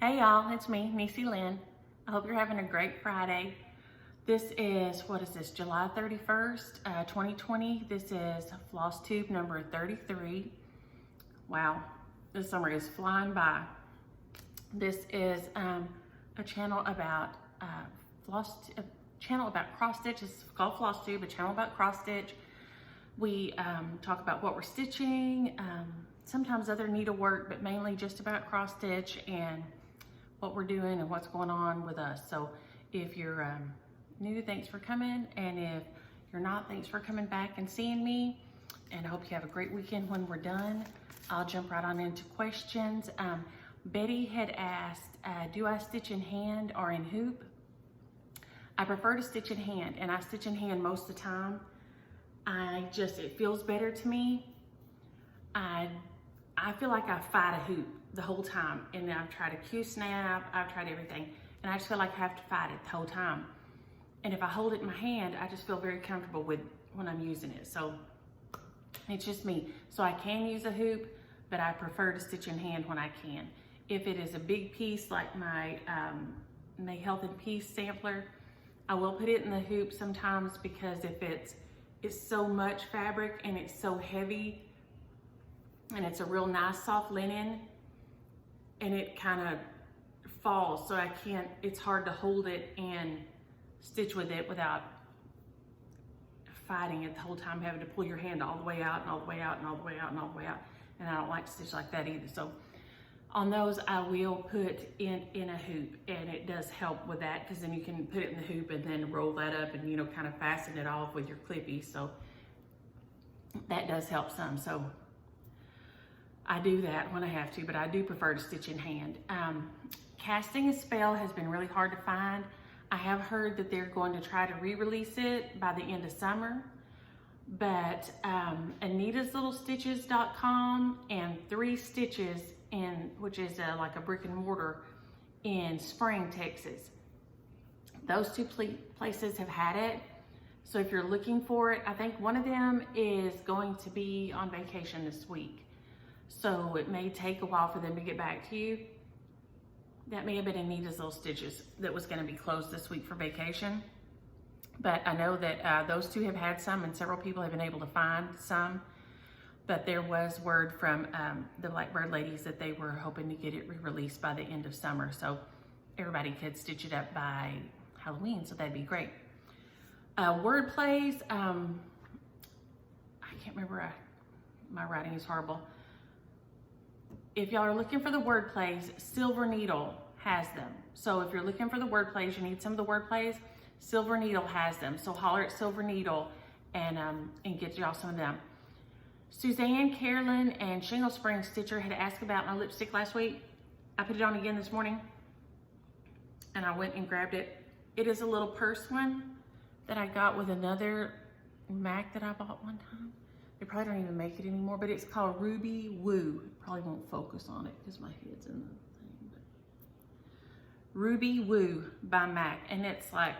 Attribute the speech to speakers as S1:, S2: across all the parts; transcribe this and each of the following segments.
S1: Hey y'all, it's me, Niecielynn. I hope you're having a great Friday. This is, July 31st, 2020. This is Flosstube number 33. Wow, this summer is flying by. This is a channel about cross stitch. It's called Flosstube, a channel about cross stitch. We talk about what we're stitching, sometimes other needlework, but mainly just about cross stitch and what we're doing and what's going on with us. So if you're new, thanks for coming. And if you're not, thanks for coming back and seeing me. And I hope you have a great weekend when we're done. I'll jump right on into questions. Betty had asked, do I stitch in hand or in hoop? I prefer to stitch in hand, and I stitch in hand most of the time. It feels better to me. I feel like I fight a hoop the whole time, and I've tried a Q-snap, I've tried everything, and I just feel like I have to fight it the whole time. And if I hold it in my hand, I just feel very comfortable with when I'm using it. So it's just me. So I can use a hoop, but I prefer to stitch in hand when I can. If it is a big piece like my Health and Peace sampler, I will put it in the hoop sometimes, because if it's so much fabric and it's so heavy and it's a real nice soft linen and it kind of falls, so it's hard to hold it and stitch with it without fighting it the whole time, having to pull your hand all the way out and all the way out and all the way out and all the way out. And I don't like to stitch like that either. So on those, I will put in a hoop, and it does help with that, because then you can put it in the hoop and then roll that up and, kind of fasten it off with your clippy. So that does help some. So I do that when I have to, but I do prefer to stitch in hand. Casting a Spell has been really hard to find. I have heard that they're going to try to re-release it by the end of summer, but Anita'sLittleStitches.com and 3 Stitches, which is like a brick and mortar in Spring, Texas. Those two places have had it. So if you're looking for it, I think one of them is going to be on vacation this week. So it may take a while for them to get back to you. That may have been Anita's Little Stitches that was going to be closed this week for vacation. But I know that those two have had some, and several people have been able to find some. But there was word from the Blackbird ladies that they were hoping to get it re-released by the end of summer, so everybody could stitch it up by Halloween, so that'd be great. Word plays, I can't remember, my writing is horrible. If y'all are looking for the word plays, Silver Needle has them. So if you're looking for the word plays, you need some of the word plays, Silver Needle has them. So holler at Silver Needle and get y'all some of them. Suzanne, Carolyn, and Shingle Spring Stitcher had asked about my lipstick last week. I put it on again this morning, and I went and grabbed it. It is a little purse one that I got with another MAC that I bought one time. They probably don't even make it anymore, but it's called Ruby Woo. Probably won't focus on it because my head's in the thing. But Ruby Woo by MAC, and it's like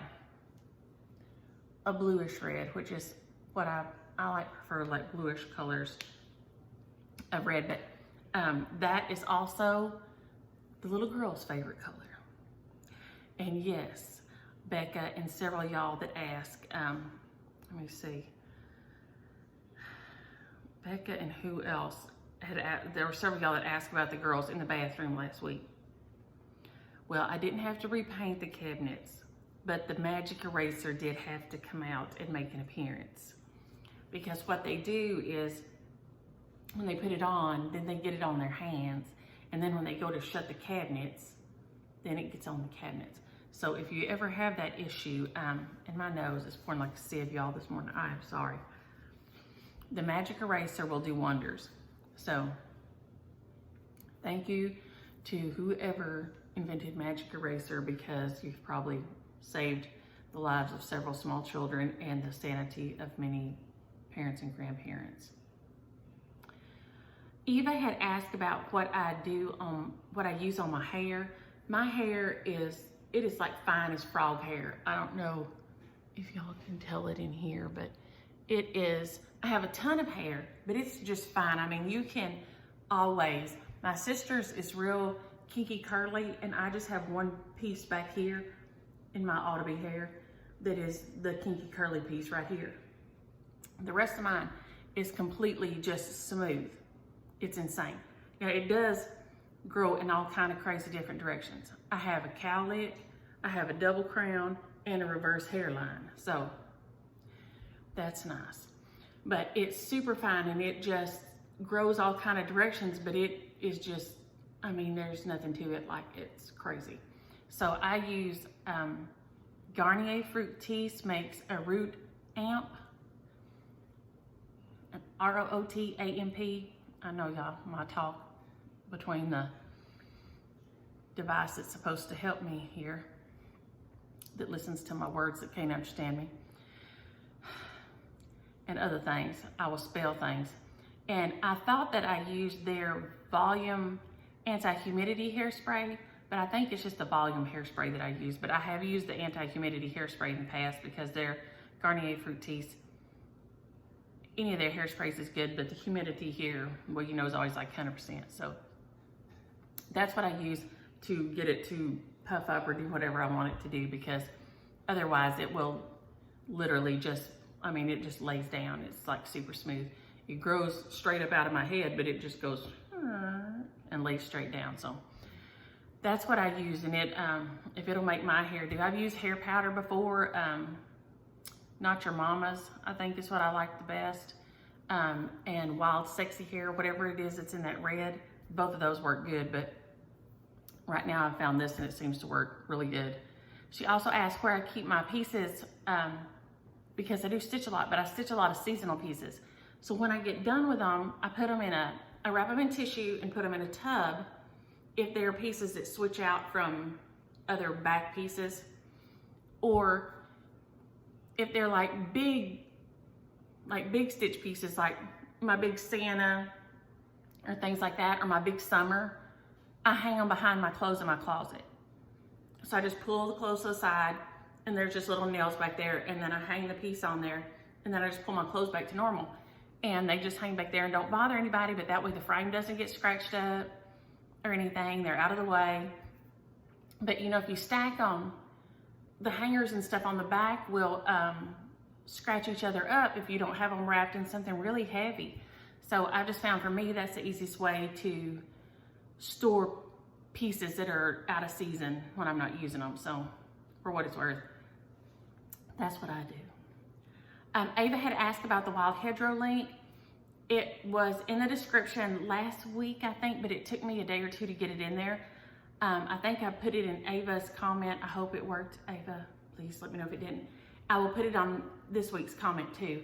S1: a bluish red, which is what I prefer, like bluish colors of red, but that is also the little girl's favorite color. And yes, Becca and several of y'all that ask, let me see, Becca and who else there were several of y'all that asked about the girls in the bathroom last week. Well, I didn't have to repaint the cabinets, but the magic eraser did have to come out and make an appearance. Because what they do is, when they put it on, then they get it on their hands. And then when they go to shut the cabinets, then it gets on the cabinets. So if you ever have that issue, and my nose is pouring like a sieve, y'all, this morning, I am sorry. The magic eraser will do wonders. So thank you to whoever invented magic eraser, because you've probably saved the lives of several small children and the sanity of many parents and grandparents. Eva had asked about what I use on my hair. My hair is like fine as frog hair. I don't know if y'all can tell it in here, but it is, I have a ton of hair, but it's just fine. I mean, you can always, my sister's is real kinky curly, and I just have one piece back here in my ought to be hair that is the kinky curly piece right here. The rest of mine is completely just smooth. It's insane. Now it does grow in all kind of crazy different directions. I have a cowlick, I have a double crown, and a reverse hairline. So that's nice. But it's super fine, and it just grows all kind of directions, but it is just, I mean, there's nothing to it, like it's crazy. So I use Garnier Fructis makes a root amp, R-O-O-T-A-M-P. I know y'all, my talk between the device that's supposed to help me here, that listens to my words that can't understand me, and other things. I will spell things. And I thought that I used their volume anti-humidity hairspray, but I think it's just the volume hairspray that I use. But I have used the anti-humidity hairspray in the past because their Garnier Fructis, any of their hairsprays is good, but the humidity here, well, you know, is always like 100%. So that's what I use to get it to puff up or do whatever I want it to do, because otherwise it will literally just, I mean, it just lays down. It's like super smooth. It grows straight up out of my head, but it just goes and lays straight down. So that's what I use, and it, if it'll make my hair do. I've used hair powder before, Not Your Mama's, I think is what I like the best, and Wild Sexy Hair, whatever it is that's in that red. Both of those work good, but right now I found this and it seems to work really good. She also asked where I keep my pieces, because I do stitch a lot, but I stitch a lot of seasonal pieces. So when I get done with them, I put them in I wrap them in tissue and put them in a tub if there are pieces that switch out from other back pieces, or if they're like big stitch pieces, like my big Santa or things like that, or my big summer, I hang them behind my clothes in my closet. So I just pull the clothes to the side, and there's just little nails back there, and then I hang the piece on there, and then I just pull my clothes back to normal. And they just hang back there and don't bother anybody, but that way the frame doesn't get scratched up or anything. They're out of the way. But you know, if you stack them, the hangers and stuff on the back will scratch each other up if you don't have them wrapped in something really heavy. So I just found for me, that's the easiest way to store pieces that are out of season when I'm not using them. So for what it's worth, that's what I do. Ava had asked about the Wild Hedgerow link. It was in the description last week, I think, but it took me a day or two to get it in there. I think I put it in Ava's comment. I hope it worked. Ava, please let me know if it didn't. I will put it on this week's comment too.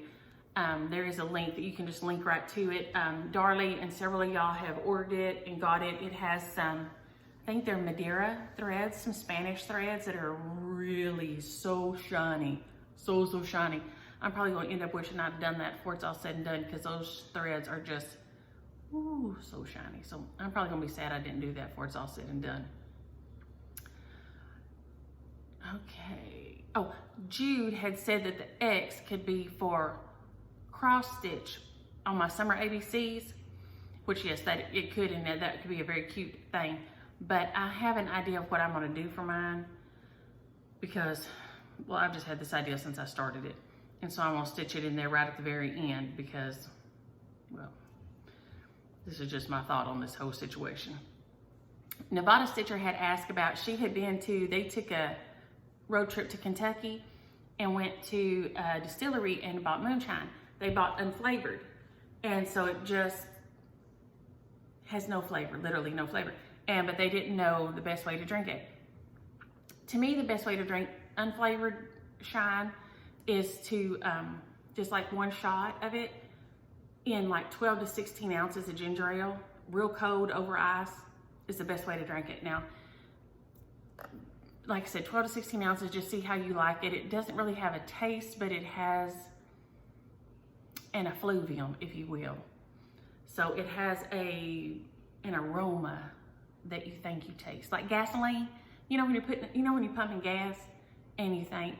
S1: There is a link that you can just link right to it. Darlie and several of y'all have ordered it and got it. It has some, I think they're Madeira threads, some Spanish threads that are really so shiny, so shiny. I'm probably going to end up wishing I'd done that before it's all said and done, because those threads are just, ooh, so shiny. So I'm probably going to be sad I didn't do that before it's all said and done. Okay. Oh, Jude had said that the X could be for cross stitch on my summer ABCs, which yes, that it could, and that could be a very cute thing. But I have an idea of what I'm going to do for mine, because, well, I've just had this idea since I started it. And so I'm gonna stitch it in there right at the very end, because, well, this is just my thought on this whole situation. Nevada Stitcher had asked about, she had been to, they took a road trip to Kentucky and went to a distillery and bought Moonshine. They bought unflavored. And so it just has no flavor, literally no flavor. But they didn't know the best way to drink it. To me, the best way to drink unflavored shine is to just like one shot of it in like 12 to 16 ounces of ginger ale, real cold over ice, is the best way to drink it. Now, like I said, 12 to 16 ounces, just see how you like it. It doesn't really have a taste, but it has an effluvium, if you will. So it has an aroma that you think you taste, like gasoline. You know when you're pumping gas and you think,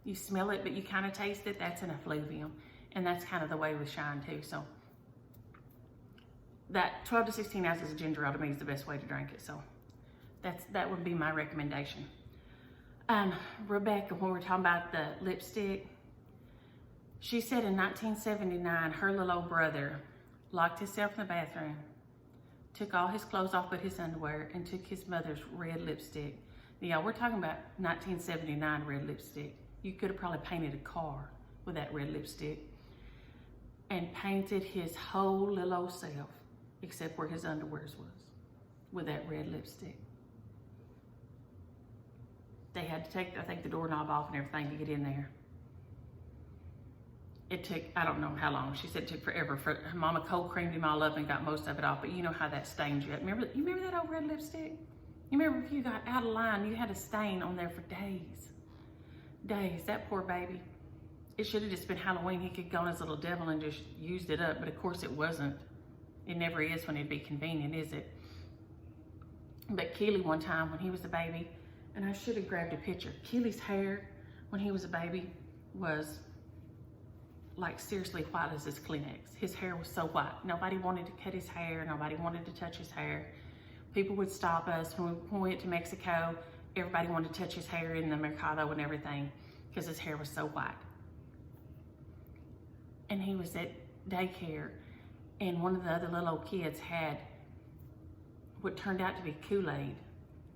S1: you smell it, but you kind of taste it, that's an effluvium. And that's kind of the way with shine too. So that 12 to 16 ounces of ginger ale to me is the best way to drink it. So That would be my recommendation. Rebecca, when we're talking about the lipstick, she said in 1979, her little old brother locked himself in the bathroom, took all his clothes off but his underwear, and took his mother's red lipstick. Now, we're talking about 1979 red lipstick. You could have probably painted a car with that red lipstick, and painted his whole little old self, except where his underwear was, with that red lipstick. They had to take, I think, the doorknob off and everything to get in there. It took, I don't know how long. She said it took forever. Mama cold creamed him all up and got most of it off, but you know how that stains you. You remember that old red lipstick? You remember if you got out of line, you had a stain on there for days. Days, that poor baby. It should have just been Halloween. He could go on his little devil and just used it up, but of course it wasn't. It never is when it'd be convenient, is it? But Keely, one time when he was a baby, and I should have grabbed a picture. Keely's hair when he was a baby was like seriously white as his Kleenex. His hair was so white. Nobody wanted to cut his hair. Nobody wanted to touch his hair. People would stop us when we went to Mexico. Everybody wanted to touch his hair in the mercado and everything because his hair was so white. And he was at daycare, and one of the other little old kids had what turned out to be Kool-Aid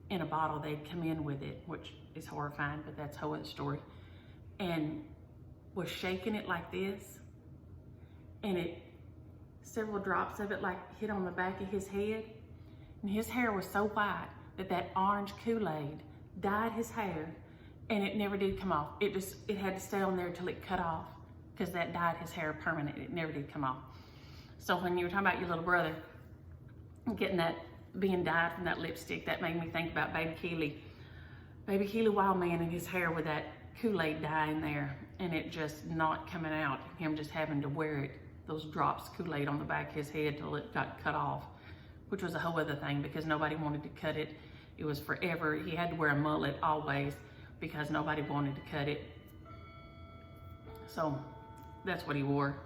S1: in a bottle. They'd come in with it, which is horrifying, but that's a whole other story. And was shaking it like this, and several drops of it like hit on the back of his head, and his hair was so white that orange Kool-Aid dyed his hair, and it never did come off. It had to stay on there till it cut off, because that dyed his hair permanent. It never did come off. So when you were talking about your little brother getting that, being dyed from that lipstick, that made me think about baby Keely. Baby Keely Wildman and his hair with that Kool-Aid dye in there, and it just not coming out. Him just having to wear it, those drops of Kool-Aid on the back of his head till it got cut off, which was a whole other thing because nobody wanted to cut it. It was forever. He had to wear a mullet always because nobody wanted to cut it. So that's what he wore.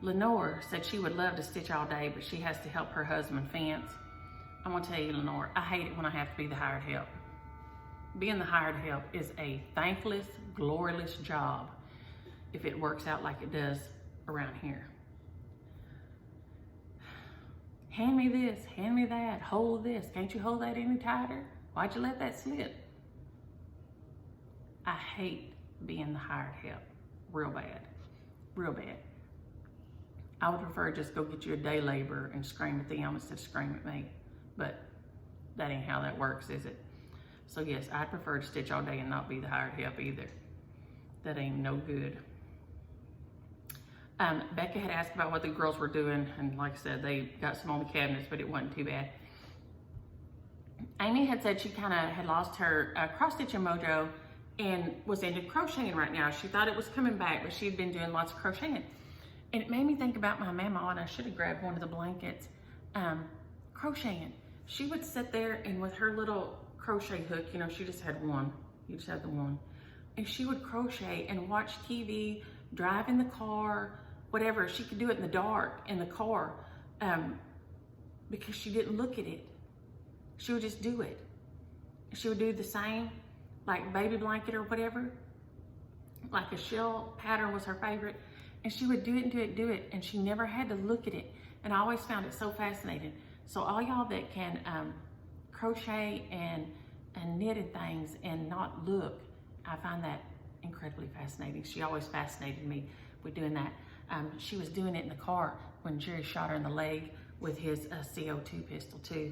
S1: Lenore said she would love to stitch all day, but she has to help her husband fence. I'm gonna tell you, Lenore, I hate it when I have to be the hired help. Being the hired help is a thankless, gloryless job if it works out like it does around here. Hand me this, hand me that, hold this. Can't you hold that any tighter? Why'd you let that slip? I hate being the hired help, real bad, real bad. I would prefer just go get you a day laborer and scream at them instead of scream at me, but that ain't how that works, is it? So yes, I'd prefer to stitch all day and not be the hired help either. That ain't no good. Becca had asked about what the girls were doing, and like I said, they got some on the cabinets, but it wasn't too bad. Amy had said she kind of had lost her cross-stitching mojo and was into crocheting right now. She thought it was coming back, but she had been doing lots of crocheting. And it made me think about my mama, and I should have grabbed one of the blankets, crocheting. She would sit there and with her little crochet hook, you know, she just had one, you just had the one, and she would crochet and watch TV, drive in the car, whatever. She could do it in the dark in the car because she didn't look at it. She would just do it. She would do the same, like baby blanket or whatever, like a shell pattern was her favorite, and she would do it and do it and do it, and she never had to look at it. And I always found it so fascinating. So all y'all that can crochet and knitted things and not look, I find that incredibly fascinating. She always fascinated me with doing that. She was doing it in the car when Jerry shot her in the leg with his CO2 pistol too.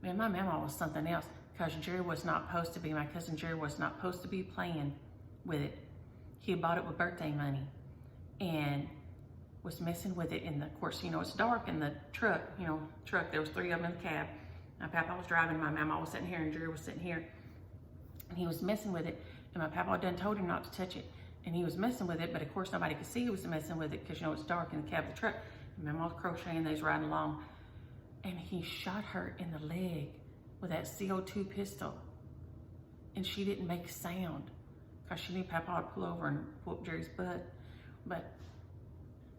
S1: Man, my mama was something else, because Jerry was not supposed to be, my cousin Jerry was not supposed to be playing with it. He had bought it with birthday money and was messing with it in the, of course, you know, it's dark in the truck, there was 3 of them in the cab. My papa was driving, my mama was sitting here, and Jerry was sitting here. And he was messing with it, and my papa done told him not to touch it. And he was messing with it, but of course nobody could see he was messing with it because, you know, it's dark in the cab of the truck. And my mama was crocheting, they was riding along. And he shot her in the leg with that CO2 pistol. And she didn't make a sound because she knew Papa would pull over and whoop Jerry's butt. But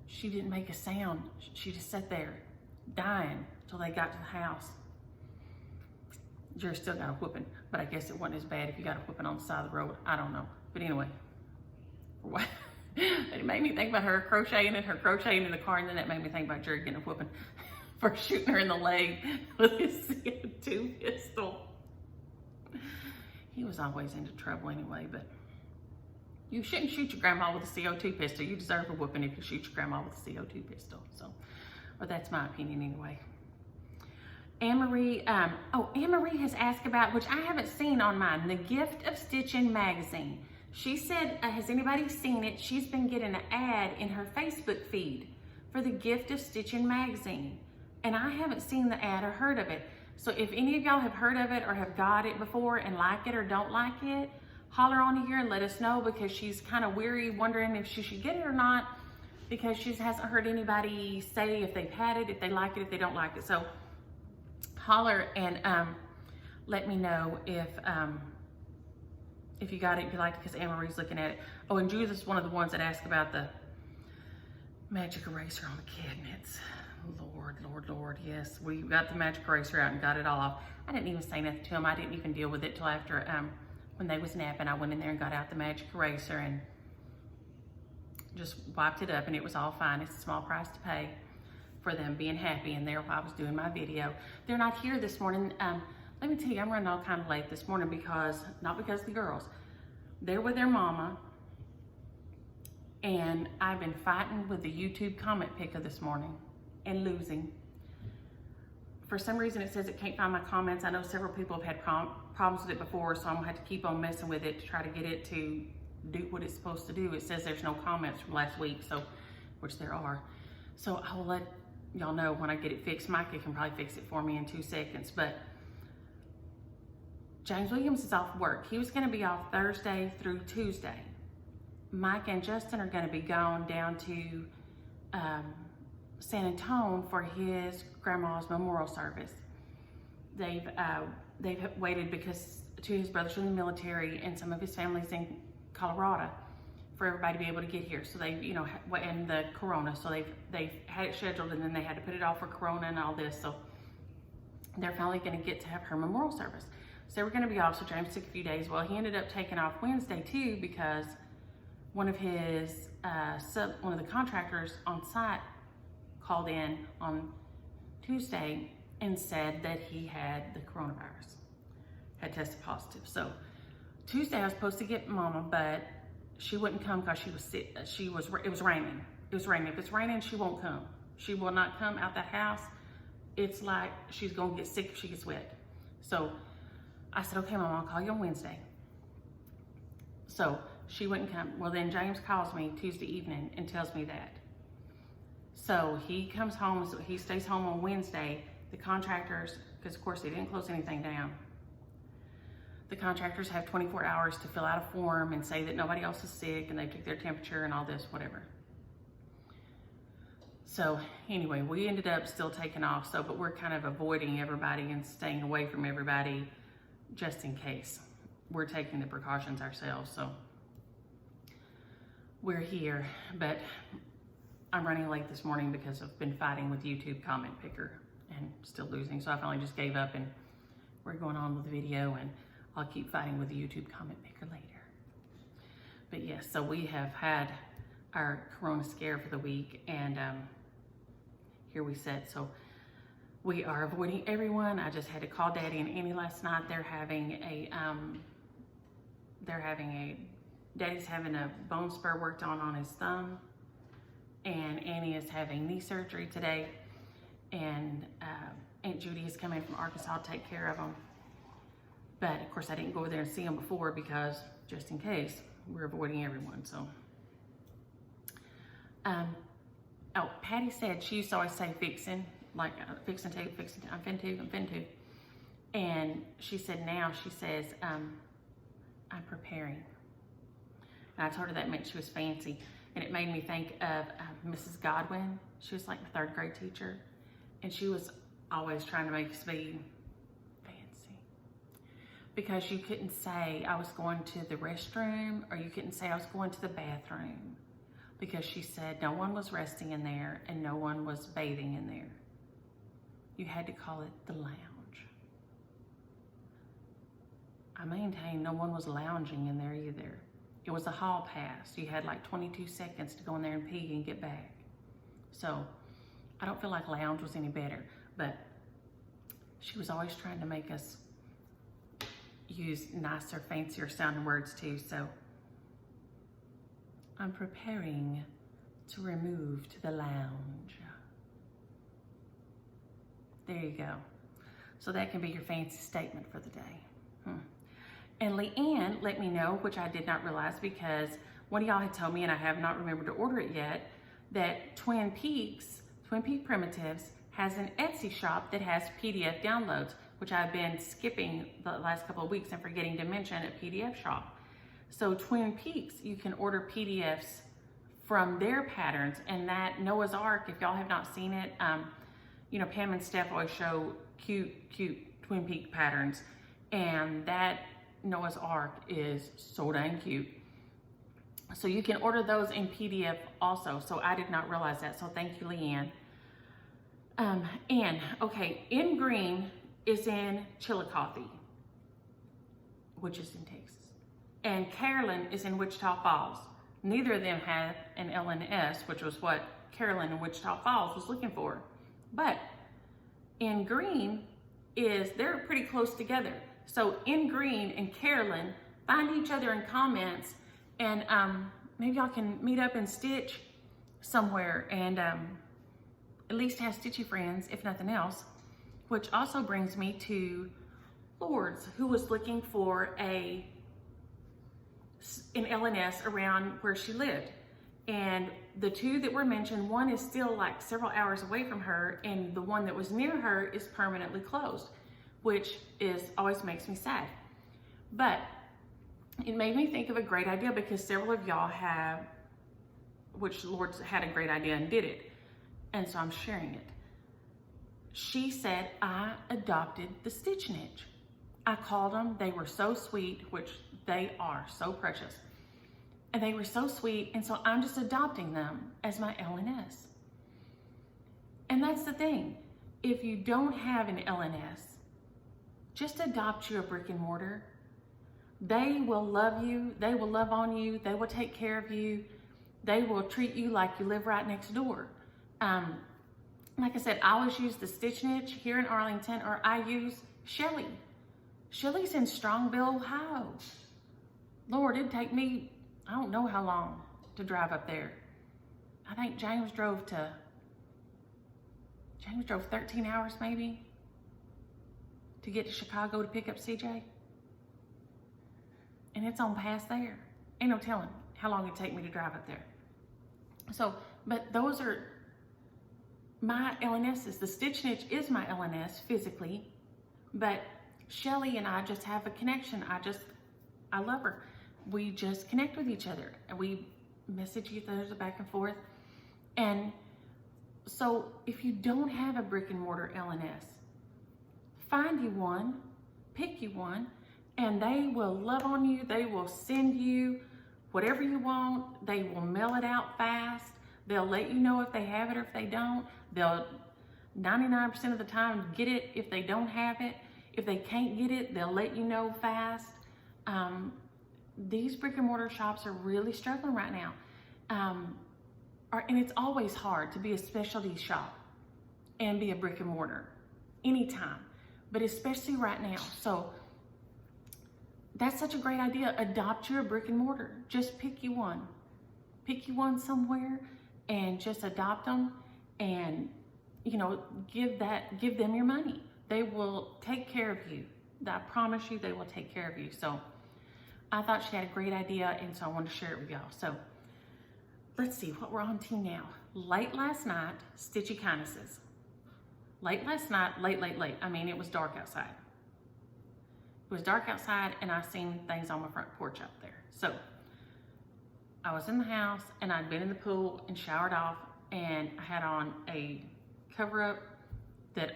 S1: she didn't make a sound. She just sat there dying till they got to the house. Jerry still got a whooping, but I guess it wasn't as bad if you got a whooping on the side of the road. I don't know. But anyway, it made me think about her crocheting in the car, and then that made me think about Jerry getting a whooping for shooting her in the leg with his CO2 pistol. He was always into trouble anyway, but you shouldn't shoot your grandma with a CO2 pistol. You deserve a whooping if you shoot your grandma with a CO2 pistol. So, but that's my opinion anyway. Anne-Marie, Anne-Marie has asked about, which I haven't seen on mine, the Gift of Stitching magazine. She said, has anybody seen it? She's been getting an ad in her Facebook feed for the Gift of Stitching magazine. And I haven't seen the ad or heard of it. So if any of y'all have heard of it or have got it before and like it or don't like it, holler on here and let us know, because she's kind of weary, wondering if she should get it or not, because she hasn't heard anybody say if they've had it, if they like it, if they don't like it. So holler and let me know if you got it, if you liked it, because Anne-Marie's looking at it. Oh, and Judith's one of the ones that asked about the magic eraser on the cabinets. Lord, Lord, Lord, yes. We got the magic eraser out and got it all off. I didn't even say nothing to them. I didn't even deal with it till after, when they was napping. I went in there and got out the magic eraser and just wiped it up, and it was all fine. It's a small price to pay for them being happy in there while I was doing my video. They're not here this morning. Let me tell you, I'm running all kind of late this morning because, not because of the girls. They're with their mama, and I've been fighting with the YouTube comment picker this morning and losing. For some reason it says it can't find my comments. I know several people have had problems with it before, so I'm gonna have to keep on messing with it to try to get it to do what it's supposed to do. It says there's no comments from last week, so, which there are. So I will let y'all know when I get it fixed. Micah can probably fix it for me in 2 seconds, but James Williams is off work. He was gonna be off Thursday through Tuesday. Mike and Justin are gonna be gone down to San Antonio for his grandma's memorial service. They've waited because two of his brothers are in the military and some of his family's in Colorado for everybody to be able to get here. So they, you know, and the corona, so they've had it scheduled, and then they had to put it off for corona and all this. So they're finally going to get to have her memorial service. So they were going to be off. So James took a few days. Well, he ended up taking off Wednesday too, because one of his one of the contractors on site called in on Tuesday and said that he had the coronavirus, had tested positive. So Tuesday I was supposed to get Mama, but she wouldn't come because she was sick. It was raining. It was raining. If it's raining, she won't come. She will not come out that house. It's like she's gonna get sick if she gets wet. So I said, okay, Mama, I'll call you on Wednesday. So she wouldn't come. Well, then James calls me Tuesday evening and tells me that. So he comes home, so he stays home on Wednesday. The contractors, because of course they didn't close anything down, the contractors have 24 hours to fill out a form and say that nobody else is sick and they took their temperature and all this, whatever. So anyway, we ended up still taking off, but we're kind of avoiding everybody and staying away from everybody just in case. We're taking the precautions ourselves, so we're here, but I'm running late this morning because I've been fighting with YouTube comment picker and still losing. So I finally just gave up and we're going on with the video, and I'll keep fighting with the YouTube comment picker later. But yes, so we have had our corona scare for the week, and here we sit. So we are avoiding everyone. I just had to call Daddy and Annie last night. Daddy's having a bone spur worked on his thumb, and Annie is having knee surgery today, and Aunt Judy is coming from Arkansas to take care of them. But of course I didn't go over there and see them before because just in case, we're avoiding everyone. So oh, Patty said she used to always say fixing, like fixing to, I'm fin to. And she said now she says, I'm preparing. And I told her that meant she was fancy. And it made me think of Mrs. Godwin. She was like the 3rd grade teacher. And she was always trying to make us be fancy. Because you couldn't say I was going to the restroom, or you couldn't say I was going to the bathroom. Because she said no one was resting in there and no one was bathing in there. you had to call it the lounge. I maintain no one was lounging in there either. It was a hall pass. You had like 22 seconds to go in there and pee and get back. So I don't feel like lounge was any better, but she was always trying to make us use nicer, fancier sounding words too. So I'm preparing to remove to the lounge. There you go. So that can be your fancy statement for the day. And Leanne let me know, which I did not realize because one of y'all had told me, and I have not remembered to order it yet, that Twin Peak Primitives has an Etsy shop that has PDF downloads, which I've been skipping the last couple of weeks and forgetting to mention a PDF shop. So Twin Peaks, you can order PDFs from their patterns, and that Noah's Ark, if y'all have not seen it, you know, Pam and Steph always show cute Twin Peak patterns, and that Noah's Ark is so dang cute. So you can order those in PDF also. So I did not realize that. So thank you, Leanne. And okay, In Green is in Chillicothe, which is in Texas. And Carolyn is in Wichita Falls. Neither of them had an LNS, which was what Carolyn in Wichita Falls was looking for. But In Green they're pretty close together. So In Green and Carolyn, find each other in comments, and maybe y'all can meet up and stitch somewhere, and at least have stitchy friends, if nothing else. Which also brings me to Lord's, who was looking for an LNS around where she lived. And the two that were mentioned, one is still like several hours away from her, and the one that was near her is permanently closed, which always makes me sad. But it made me think of a great idea because several of y'all have, which Lord's had a great idea and did it. And so I'm sharing it. She said, I adopted the Stitch Niche. I called them, they were so sweet, which they are so precious. And they were so sweet, and so I'm just adopting them as my LNS. And that's the thing. If you don't have an LNS, just adopt you a brick and mortar. They will love you, they will love on you, they will take care of you, they will treat you like you live right next door. Like I said, I always use the Stitch Niche here in Arlington, or I use Shelly. Shelly's in Strongville, Ohio. Lord, it'd take me, I don't know how long to drive up there. I think James drove 13 hours maybe to get to Chicago to pick up CJ. And it's on past there. Ain't no telling how long it'd take me to drive up there. So, but those are my LNSs. The Stitch Niche is my LNS physically, but Shelly and I just have a connection. I love her. We just connect with each other and we message each other back and forth. And so if you don't have a brick and mortar LNS, find you one, pick you one, and they will love on you. They will send you whatever you want. They will mail it out fast. They'll let you know if they have it or if they don't. They'll 99% of the time get it if they don't have it. If they can't get it, they'll let you know fast. These brick and mortar shops are really struggling right now. And it's always hard to be a specialty shop and be a brick and mortar anytime, but especially right now. So that's such a great idea. Adopt your brick and mortar. Just pick you one. Pick you one somewhere and just adopt them, and you know, give them your money. They will take care of you. I promise you they will take care of you. So I thought she had a great idea, and so I wanted to share it with y'all. So let's see what we're on to now. Late last night, Stitchy Kindnesses. Late last night, late. I mean, it was dark outside. It was dark outside, and I seen things on my front porch up there. So I was in the house, and I'd been in the pool and showered off, and I had on a cover up that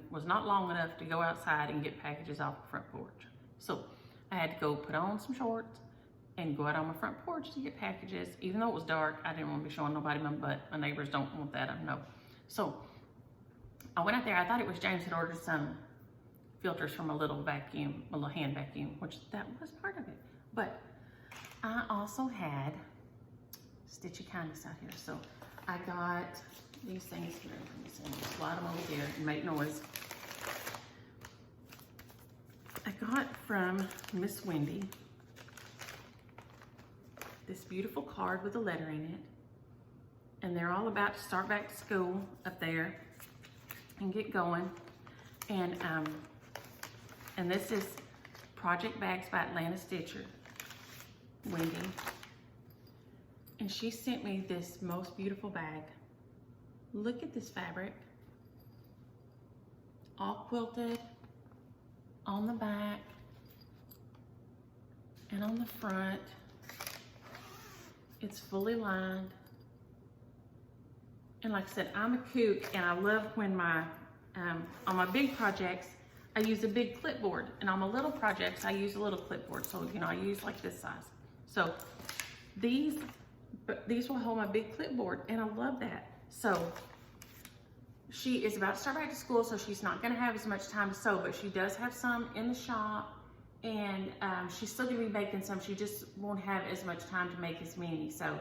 S1: was not long enough to go outside and get packages off the front porch. So I had to go put on some shorts and go out on my front porch to get packages. Even though it was dark, I didn't want to be showing nobody my butt. My neighbors don't want that, I know. So I went out there, I thought it was James had ordered some filters from a little vacuum, a little hand vacuum, which that was part of it. But I also had Stitchy Kindness out here. So I got these things here. Let me see, slide them over here and make noise. I got from Miss Wendy this beautiful card with a letter in it. And they're all about to start back to school up there and get going. And this is Project Bags by Atlantastitcher, Wendy. And she sent me this most beautiful bag. Look at this fabric. All quilted on the back and on the front. It's fully lined. And like I said, I'm a kook, and I love when my, on my big projects, I use a big clipboard, and on my little projects, I use a little clipboard. So, you know, I use like this size. So these will hold my big clipboard, and I love that. So she is about to start back to school, so she's not gonna have as much time to sew, but she does have some in the shop, and she's still gonna be making some. She just won't have as much time to make as many. So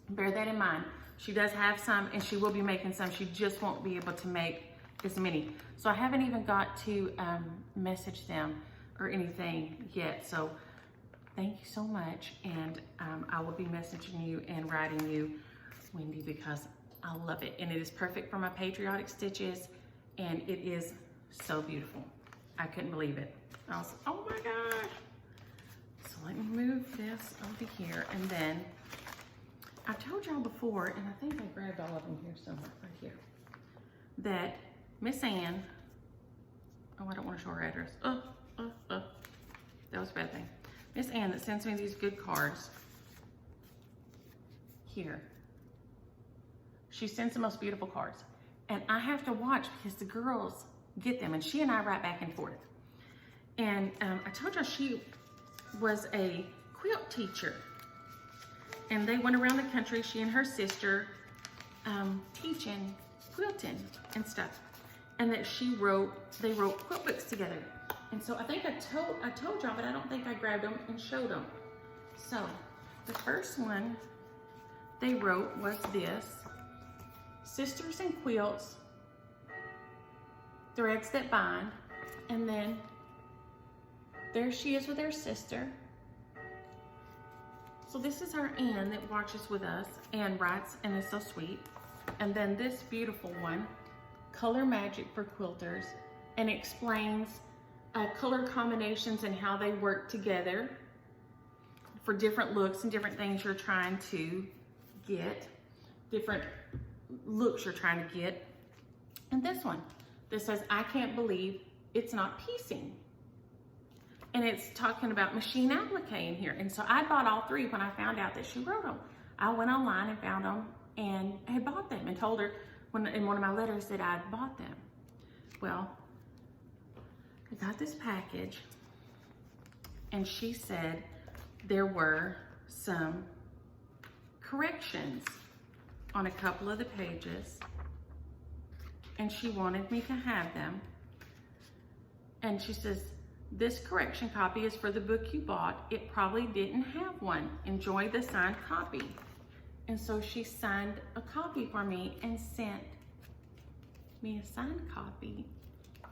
S1: bear that in mind. She does have some, and she will be making some. She just won't be able to make as many. So I haven't even got to message them or anything yet. So thank you so much. And I will be messaging you and writing you, Wendy, because I love it. And it is perfect for my Patriotic stitches. And it is so beautiful. I couldn't believe it. I was, oh my gosh. So let me move this over here. And then I've told y'all before, and I think I grabbed all of them here somewhere, right here, that Miss Ann, oh, I don't want to show her address. That was a bad thing. Miss Ann that sends me these good cards here. She sends the most beautiful cards. And I have to watch because the girls get them, and she and I write back and forth. And I told y'all she was a quilt teacher. And they went around the country, she and her sister, teaching quilting and stuff. And that they wrote Quickbooks together. And so I think I told y'all, but I don't think I grabbed them and showed them. So the first one they wrote was this: Sisters and Quilts, Threads That Bind. And then there she is with her sister. So this is our Ann that watches with us and writes, and is so sweet. And then this beautiful one, Color Magic for Quilters, and explains color combinations and how they work together for different looks and different things you're trying to get, different looks you're trying to get. And this one, this says, I Can't Believe It's Not Piecing. And it's talking about machine applique in here. And so I bought all three when I found out that she wrote them. I went online and found them and had bought them and told her in one of my letters that I'd bought them. Well, I got this package, and she said there were some corrections on a couple of the pages, and she wanted me to have them. And she says, this correction copy is for the book you bought. It probably didn't have one. Enjoy the signed copy. And so she signed a copy for me and sent me a signed copy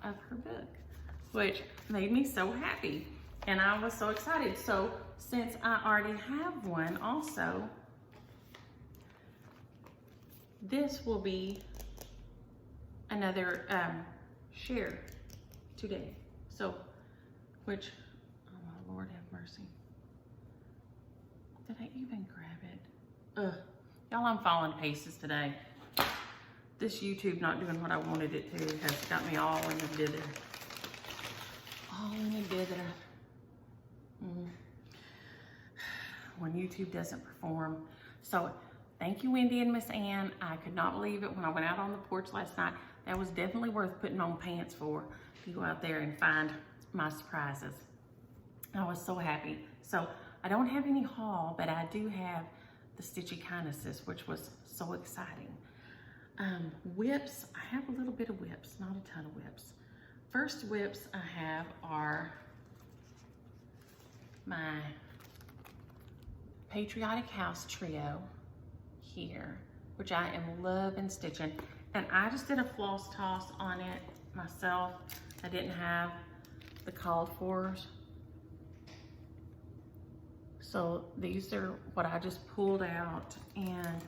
S1: of her book, which made me so happy. And I was so excited. So since I already have one also, this will be another share today. So, which, oh my Lord have mercy. Did I even grab it? Ugh, y'all, I'm falling to pieces today. This YouTube not doing what I wanted it to has got me all in the dither. All in the dither. When YouTube doesn't perform. So, thank you, Wendy and Miss Ann. I could not believe it when I went out on the porch last night. That was definitely worth putting on pants for, to go out there and find my surprises. I was so happy. So I don't have any haul, but I do have the Stitchy Kindnesses, which was so exciting. Whips, I have a little bit of whips, not a ton of whips. First whips I have are my Patriotic House Trio here, which I am loving stitching. And I just did a floss toss on it myself. I didn't have the called fors. So these are what I just pulled out, and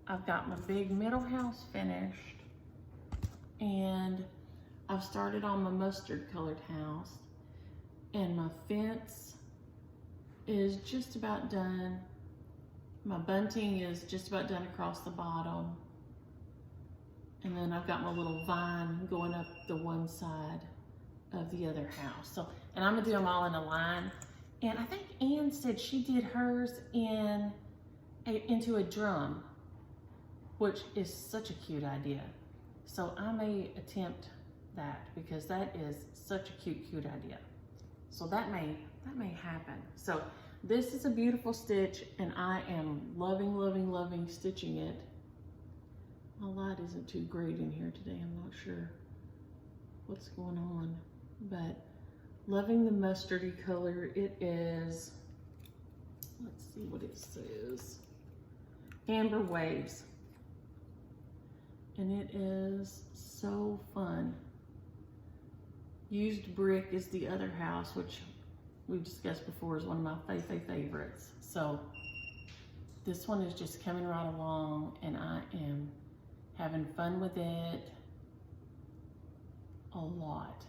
S1: I've got my big middle house finished, and I've started on my mustard colored house, and my fence is just about done. My bunting is just about done across the bottom. And then I've got my little vine going up the one side of the other house. So, and I'm gonna do them all in a line. And I think Ann said she did hers into a drum, which is such a cute idea. So I may attempt that because that is such a cute idea. So that may happen. So this is a beautiful stitch, and I am loving stitching it. My light isn't too great in here today. I'm not sure what's going on, but loving the mustardy color. It is, let's see what it says, Amber Waves. And it is so fun. Used Brick is the other house, which we've discussed before is one of my favorites. So this one is just coming right along, and I am having fun with it a lot.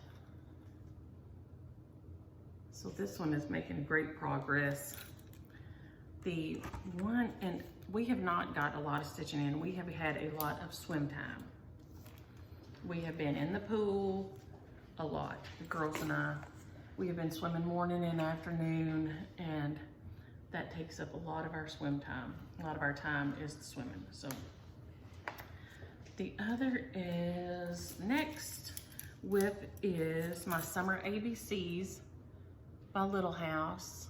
S1: So this one is making great progress. The one, and we have not got a lot of stitching in. We have had a lot of swim time. We have been in the pool a lot, the girls and I. We have been swimming morning and afternoon, and that takes up a lot of our swim time. A lot of our time is swimming. So the other is, next whip is my Summer ABCs by Little House.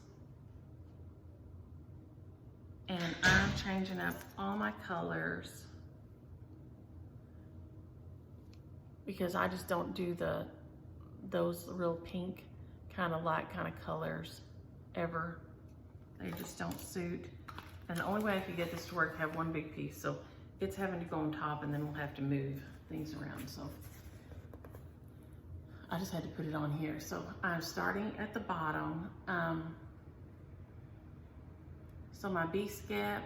S1: And I'm changing up all my colors because I just don't do those real pink kind of light kind of colors ever. They just don't suit. And the only way I could get this to work, have one big piece. So it's having to go on top, and then we'll have to move things around. So I just had to put it on here. So I'm starting at the bottom. So my bee skep,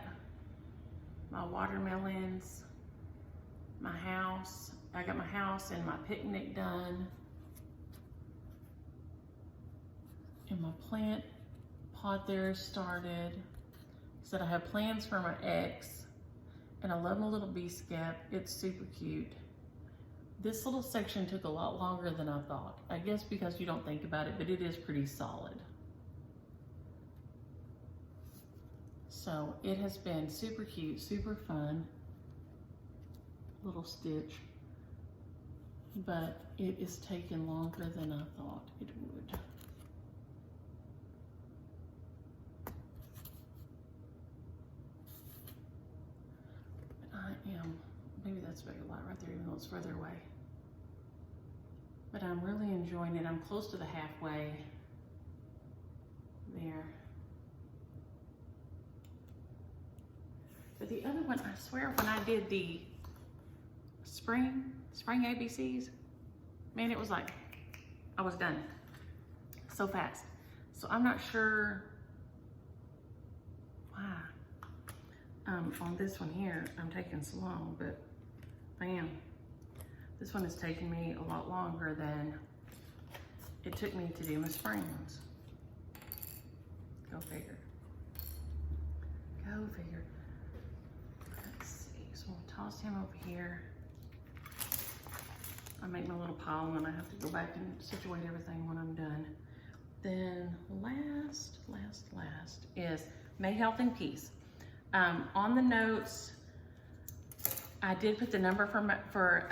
S1: my watermelons, my house. I got my house and my picnic done. And my plant pot there started. Said I have plans for my ex, and I love my little bee skep. It's super cute. This little section took a lot longer than I thought. I guess because you don't think about it, but it is pretty solid. So it has been super cute, super fun little stitch, but it is taking longer than I thought it would. Maybe that's very light right there, even though it's further away. But I'm really enjoying it. I'm close to the halfway there. But the other one, I swear, when I did the spring ABCs, man, it was like, I was done so fast. So I'm not sure why. On this one here, I'm taking so long, but bam, this one is taking me a lot longer than it took me to do my spring ones. Go figure. Go figure. Let's see, so we'll toss him over here. I make my little pile, and then I have to go back and situate everything when I'm done. Then last is May Health and Peace. On the notes, I did put the number for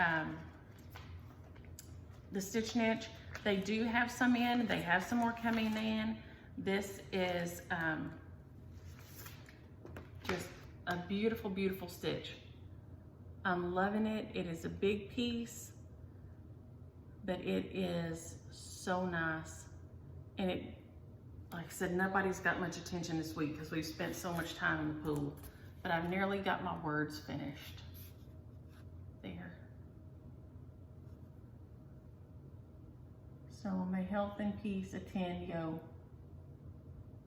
S1: the stitch niche. They do have some in. They have some more coming in. This is just a beautiful, beautiful stitch. I'm loving it. It is a big piece, but it is so nice. And it, like I said, nobody's got much attention this week because we've spent so much time in the pool, but I've nearly got my words finished. There. So may health and peace attend yo.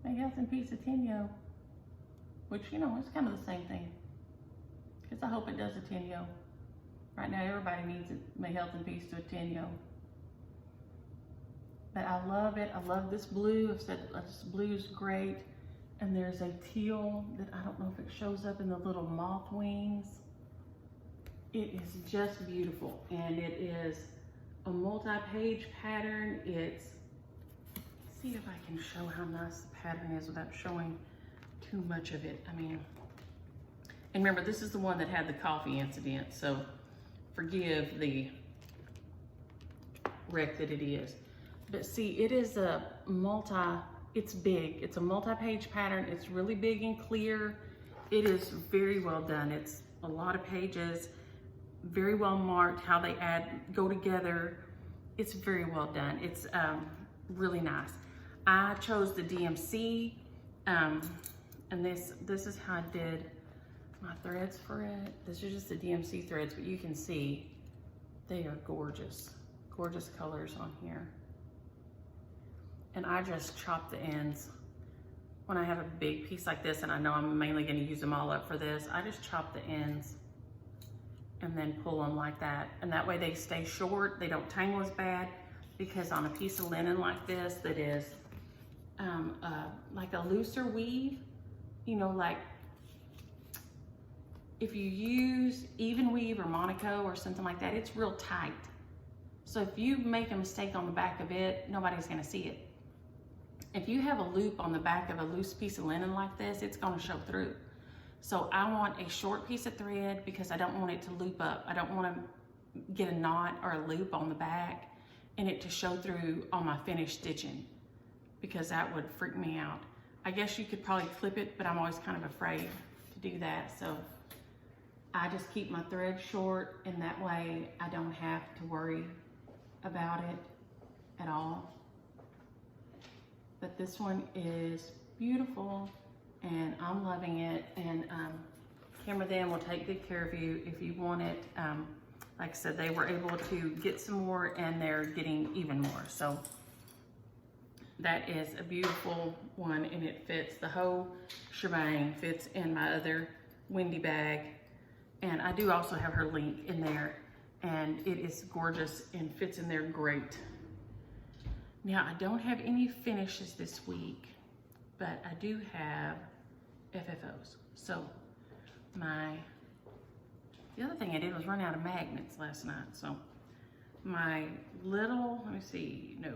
S1: May health and peace attend yo. Which, you know, it's kind of the same thing. Because I hope it does attend yo. Right now, everybody needs it. May health and peace to attend yo. But I love it. I love this blue. I've said this blue is great. And there's a teal that I don't know if it shows up in the little moth wings. It is just beautiful. And it is a multi-page pattern. It's, let's see if I can show how nice the pattern is without showing too much of it. I mean, and remember, this is the one that had the coffee incident. So forgive the wreck that it is. But see, it is a it's big. It's a multi-page pattern. It's really big and clear. It is very well done. It's a lot of pages, very well marked, how they go together. It's very well done. It's really nice. I chose the DMC, and this is how I did my threads for it. This is just the DMC threads, but you can see they are gorgeous. Gorgeous colors on here. And I just chop the ends. When I have a big piece like this, and I know I'm mainly gonna use them all up for this, I just chop the ends and then pull them like that. And that way they stay short, they don't tangle as bad, because on a piece of linen like this that is like a looser weave, you know, like if you use even weave or Monaco or something like that, it's real tight. So if you make a mistake on the back of it, nobody's gonna see it. If you have a loop on the back of a loose piece of linen like this, it's gonna show through. So I want a short piece of thread because I don't want it to loop up. I don't want to get a knot or a loop on the back and it to show through on my finished stitching, because that would freak me out. I guess you could probably clip it, but I'm always kind of afraid to do that. So I just keep my thread short, and that way I don't have to worry about it at all. But this one is beautiful and I'm loving it. And Camera Then will take good care of you if you want it. Like I said, they were able to get some more and they're getting even more. So that is a beautiful one, and it fits the whole shebang, fits in my other windy bag. And I do also have her link in there, and it is gorgeous and fits in there great. Now, I don't have any finishes this week, but I do have FFOs. So the other thing I did was run out of magnets last night. So my little, let me see, no.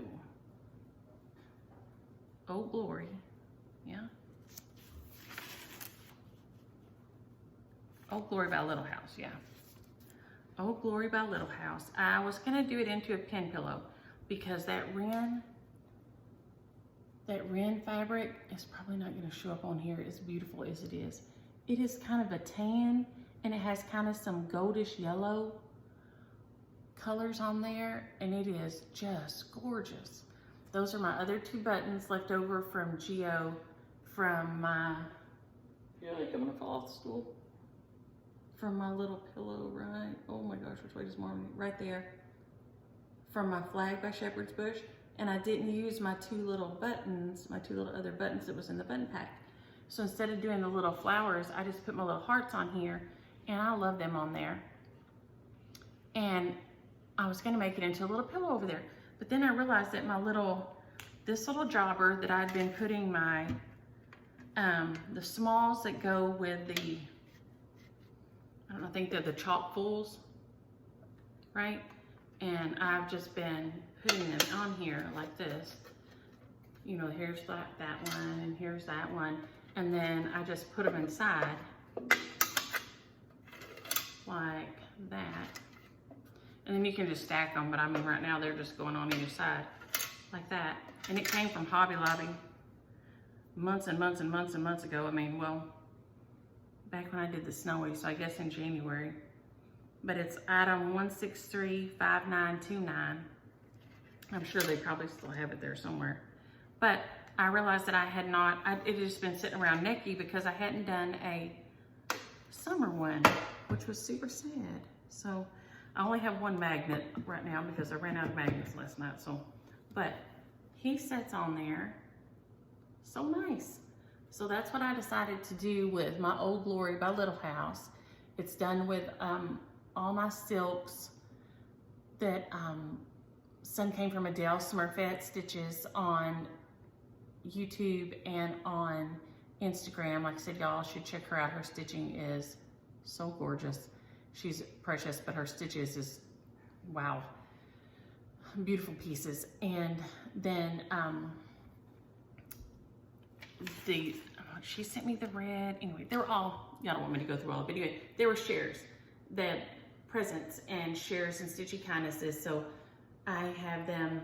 S1: Oh Glory, yeah. Oh Glory by Little House, yeah. Oh Glory by Little House. I was gonna do it into a pin pillow because that wren fabric is probably not gonna show up on here as beautiful as it is. It is kind of a tan, and it has kind of some goldish yellow colors on there, and it is just gorgeous. Those are my other two buttons left over from Geo from my, you're like, I'm gonna fall off the stool. From my little pillow, right? Oh my gosh, which way does Marvin? Right there. From my flag by Shepherd's Bush. And I didn't use my two little buttons, my two little other buttons that was in the button pack. So instead of doing the little flowers, I just put my little hearts on here, and I love them on there. And I was gonna make it into a little pillow over there. But then I realized that this little jobber that I'd been putting my, the smalls that go with the, I think they're the chalk fulls, right? And I've just been putting them on here like this. You know, here's that one, and here's that one. And then I just put them inside like that. And then you can just stack them, but I mean right now they're just going on either side like that. And it came from Hobby Lobby months and months and months and months ago. I mean, well, back when I did the snowy, so I guess in January. but it's item 1635929. I'm sure they probably still have it there somewhere. But I realized that I had not, it had just been sitting around necky because I hadn't done a summer one, which was super sad. So I only have one magnet right now because I ran out of magnets last night. So, but he sits on there so nice. So that's what I decided to do with my Old Glory by Little House. It's done with all my silks that some came from Adele Smurfette Stitches on YouTube and on Instagram. Like I said, y'all should check her out. Her stitching is so gorgeous. She's precious, but her stitches is, wow, beautiful pieces. And then she sent me the red. Anyway, they were all, y'all don't want me to go through all of it. Anyway, they were shares, the presents and shares and stitchy kindnesses. So I have them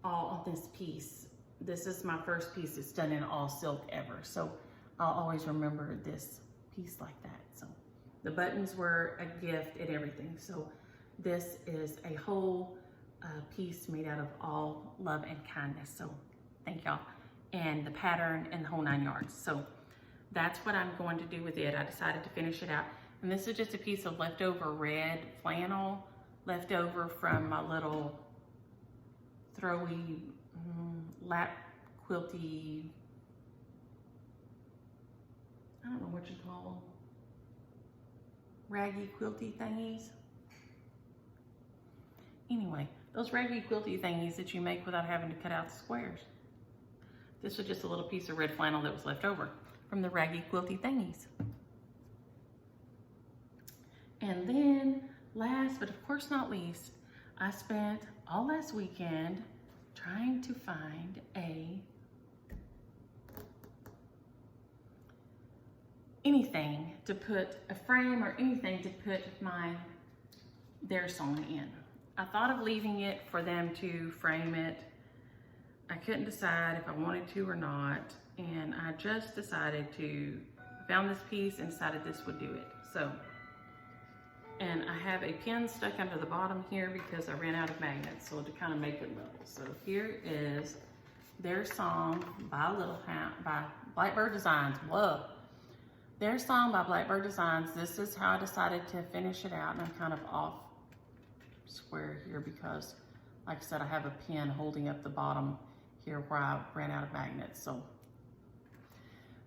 S1: all on this piece. This is my first piece that's done in all silk ever. So I'll always remember this piece like that. So the buttons were a gift and everything. So this is a whole piece made out of all love and kindness. So thank y'all. And the pattern and the whole 9 yards. So that's what I'm going to do with it. I decided to finish it out. And this is just a piece of leftover red flannel, left over from my little throwy lap quilty, I don't know what you call them, raggy quilty thingies. Anyway, those raggy quilty thingies that you make without having to cut out the squares. This was just a little piece of red flannel that was left over from the raggy quilty thingies. And then last, but of course not least, I spent all last weekend trying to find anything to put, a frame or anything to put their song in. I thought of leaving it for them to frame it. I couldn't decide if I wanted to or not, and I just decided found this piece and decided this would do it. So, and I have a pin stuck under the bottom here because I ran out of magnets, so to kind of make it level. So here is their song by by Blackbird Designs. Whoa. Their song by Blackbird Designs. This is how I decided to finish it out, and I'm kind of off square here because, like I said, I have a pin holding up the bottom here where I ran out of magnets. So,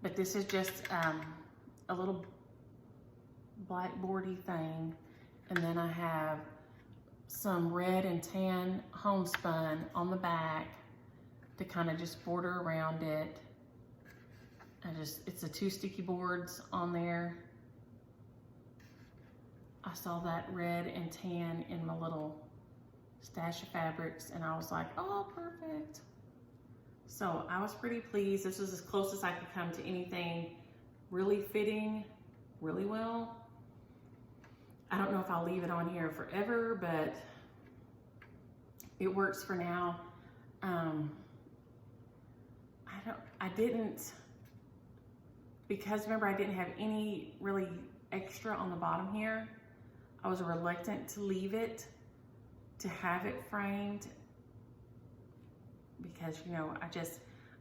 S1: but this is just a little blackboardy thing, and then I have some red and tan homespun on the back to kind of just border around it. It's the 2 sticky boards on there. I saw that red and tan in my little stash of fabrics, and I was like, oh, perfect. So I was pretty pleased. This was as close as I could come to anything really fitting really well. I don't know if I'll leave it on here forever, but it works for now. Because remember I didn't have any really extra on the bottom here, I was reluctant to leave it, to have it framed, because, you know,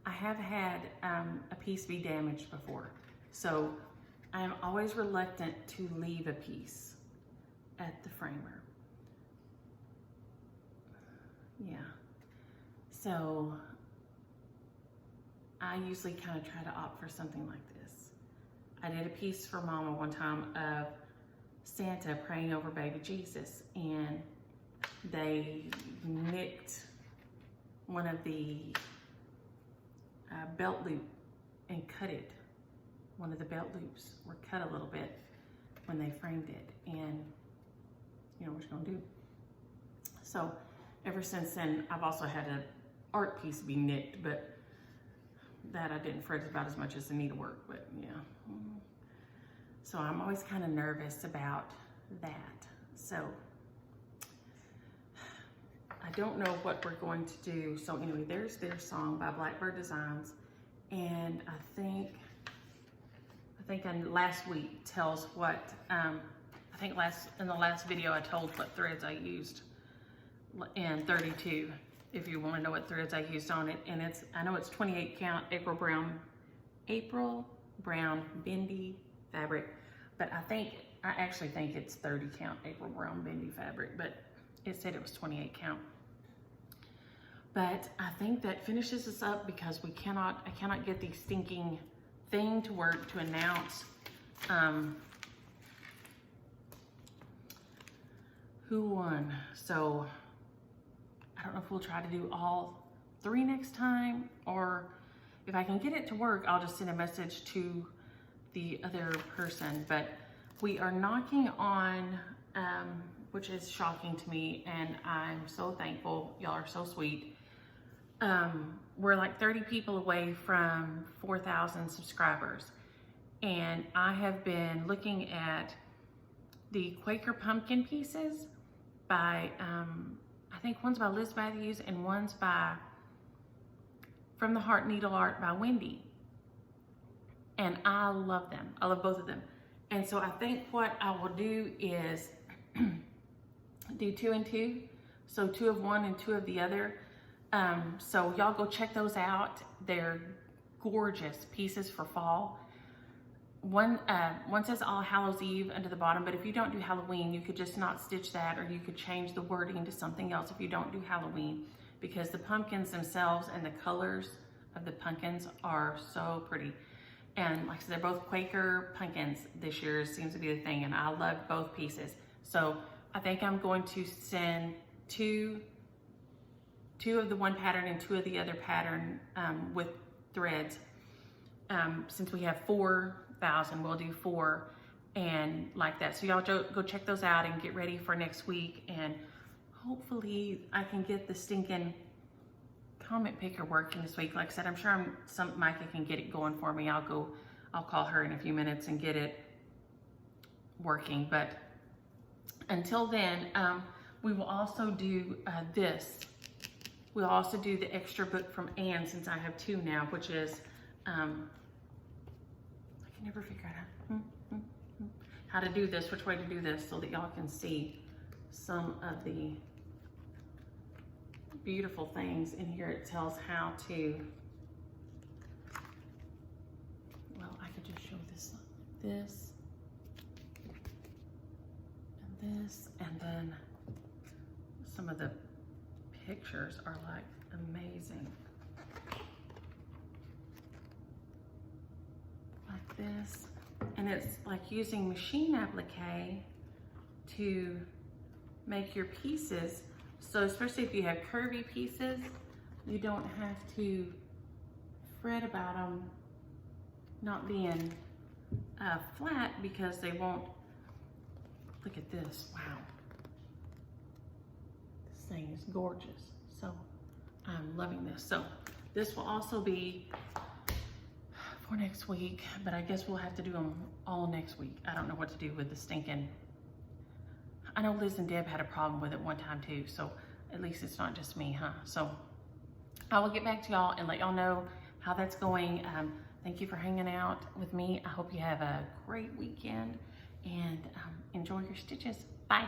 S1: I have had a piece be damaged before. So I'm always reluctant to leave a piece at the framer. Yeah. So I usually kind of try to opt for something like this. I did a piece for Mama one time of Santa praying over baby Jesus, and they nicked one of the belt loop and cut it. One of the belt loops were cut a little bit when they framed it, and you know what you're gonna do. So ever since then, I've also had an art piece be nicked, but that I didn't fret about as much as the needlework, but yeah. So I'm always kind of nervous about that. So I don't know what we're going to do. So anyway, there's their song by Blackbird Designs. And I think last week tells what I think in the last video I told what threads I used in 32, if you want to know what threads I used on it. And I know it's 28 count April Brown bendy fabric, but I actually think it's 30 count April Brown bendy fabric, but it said it was 28 count. But I think that finishes us up because I cannot get the stinking thing to work to announce who won. So I don't know if we'll try to do all 3 next time, or if I can get it to work, I'll just send a message to the other person. But we are knocking on, which is shocking to me, and I'm so thankful. Y'all are so sweet. We're like 30 people away from 4,000 subscribers. And I have been looking at the Quaker pumpkin pieces by, I think one's by Liz Matthews and one's by From the Heart Needle Art by Wendy. And I love them. I love both of them. And so I think what I will do is do 2 and 2. So 2 of one and 2 of the other. So y'all go check those out. They're gorgeous pieces for fall. One says All Hallows Eve under the bottom, but if you don't do Halloween, you could just not stitch that, or you could change the wording to something else if you don't do Halloween, because the pumpkins themselves and the colors of the pumpkins are so pretty. And like I said, they're both Quaker pumpkins this year, seems to be the thing, and I love both pieces. So I think I'm going to send two of the one pattern and 2 of the other pattern with threads. Since we have 4,000, we'll do 4 and like that. So y'all go check those out and get ready for next week. And hopefully I can get the stinking comment picker working this week. Like I said, I'm sure Micah can get it going for me. I'll call her in a few minutes and get it working. But until then, we will also do this. We'll also do the extra book from Anne, since I have 2 now, which is, I can never figure out how to do this, which way to do this, so that y'all can see some of the beautiful things. In here it tells how to, well, I could just show this, and then some of the pictures are like amazing. Like this. And it's like using machine applique to make your pieces. So especially if you have curvy pieces, you don't have to fret about them not being flat, because they won't. Look at this, wow. This thing is gorgeous. So I'm loving this. So this will also be for next week, but I guess we'll have to do them all next week. I don't know what to do with the stinking. I know Liz and Deb had a problem with it one time too, so at least it's not just me, huh? So I will get back to y'all and let y'all know how that's going. Thank you for hanging out with me. I hope you have a great weekend and enjoy your stitches. Bye.